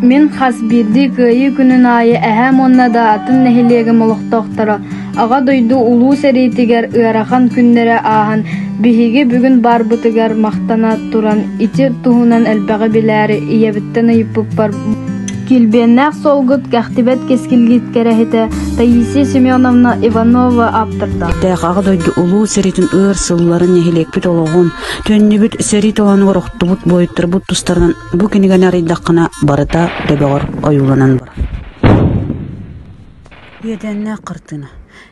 Мен хасбирди кыйы күнүн айы әһәм онна да атын нәһилеге молохтоқтара. Аға дойду улуу сәритигер ыарахан күннере аһан биһиги бүгүн барбытыгар мақтана туран ити туһунан элбәҕи билээри ийэбиттен ыйыппыппар. Килбеннәк солгут кәхтибет кескилгит кәрәһите Таисия Семеновна Иванова аптырда. Ага дойду улуу сәритин ыр сылларын нәһилекпит олоғун төннүбүт сәрит оланы ороқтубут бойыттырбут тустарынан бу киниген арыйдаккана барыта дөбөгөр оюланан бар. Еденне кыртына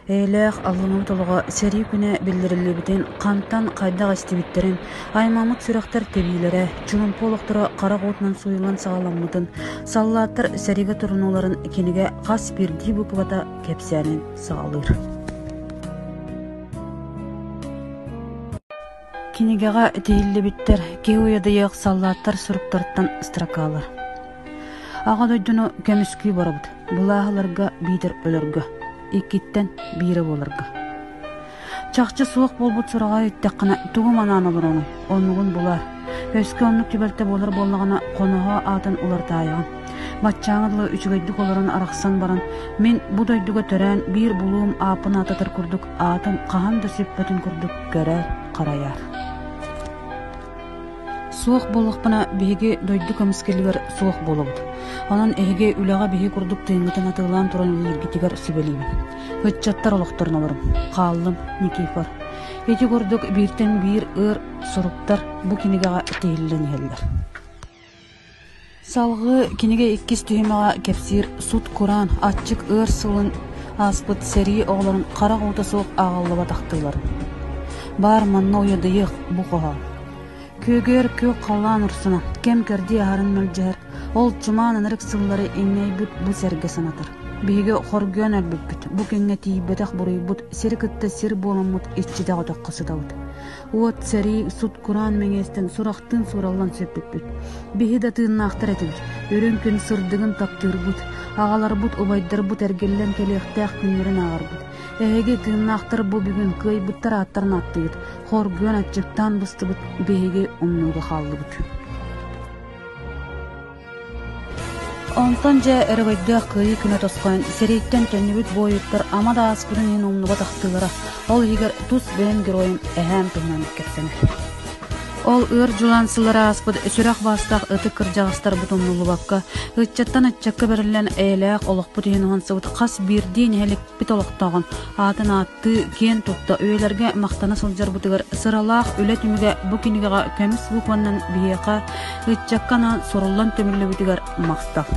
Эйлэх аллымы толуға сәрі күні білдірілі қантан қайдақ істебіттерін, аймамыт сүрақтар тебейлері, жүмін полықтыры қарақ отынан сойылан сағаламыдын, саллаттыр сәриге тұрынуларын кенеге қас берді бұқывата кәпсәнін сағалыр. Кенегеға дейілі біттер, кей ойады еғ саллаттар сұрыптарттан стракалар. Аға дойдыны көміскүй барабыд, бұлағыларға бейдір өліргі. Иккиттен бире болырга. Чакчы суық болбут сураға үттәққана туғым анан олар оның. Онығын бұлар. Өскі онлық түбәлті болыр болығына қоныға атын олар тайыған. Матчаңыдылы үчігайдық оларын арақсан баран. Мен бұдайдыға төрән бір бұлуым апын ататыр күрдік. Атын қағамды сөппетін күрдік. Көрәр, қараяр. Суық болықпына беге дойды көміскелігер суық болуғыд. Анан эге үләға беге күрдік тыйыңғытын атығылан тұран ергетігер сүбелеймін. Өтчаттар олықтырын оларым. Қалым, Никифор. Еті күрдік биртен бир ыр сұруптар бұ кенегеға тейілін елдер. Салғы кенеге иккіз түйімеға кепсир суд Kur'an, атчык ыр сылын аспыт сәрі оғларын қарақ ота соқ ағалыба тақтыларын. Бар манна ойадыйық бұ қоға. Көгер көк қалан ұрсына, кем кәрді ағарын мәлжәр, ол чуманын рік сыллары еңней бұд бұ сәрге санатыр. Бейге қоргөн әлбіт бүт, бұ кеңге тейбетақ бұрый бұд, сері күтті сері болын мұд, ешчіде ғыдақ қысы дауд. Уот сәрі суд Kur'an меңестен сұрақтың сұралан сөппіт бүт. Бейге да тыынна ақтар әтібіт, өрен күн сырдығын таптыр бұд, ағалар бұд, обайдар бұд, әргеллен келеқтәқ күнлерін ағар бұд. Эге тыыннақтыр бұ бүгін көй бұттар аттарын аттығыд, қоргөн әтчіктан бұсты бұд, бейге ұмнуға қалды бұд. Онтан жа әргөйді қыйы күні тосқойын, серейттен төннібіт бойыттыр, ама да аскүрін ең ұмнуға тақтылары, ол егер тұс бән героим әхәм тұғынан өткетсені. Ол ыр жулансылары аспыд, сүрақ бастақ ыты кыржағыстар бұтымнылы баққа, үтчаттан үтчакка берілен әйләқ олық бұтыйын ғансыбыд, қас бірден әлік бит олықтағын, атын атты кен тұтта өйлерге мақтаны сылжар бұтығыр, сыралақ өлі түміге бұкенігеға көміс бұқваннан бейеқа, үтчаккана сорылан төмірлі бұтығыр мақтақ.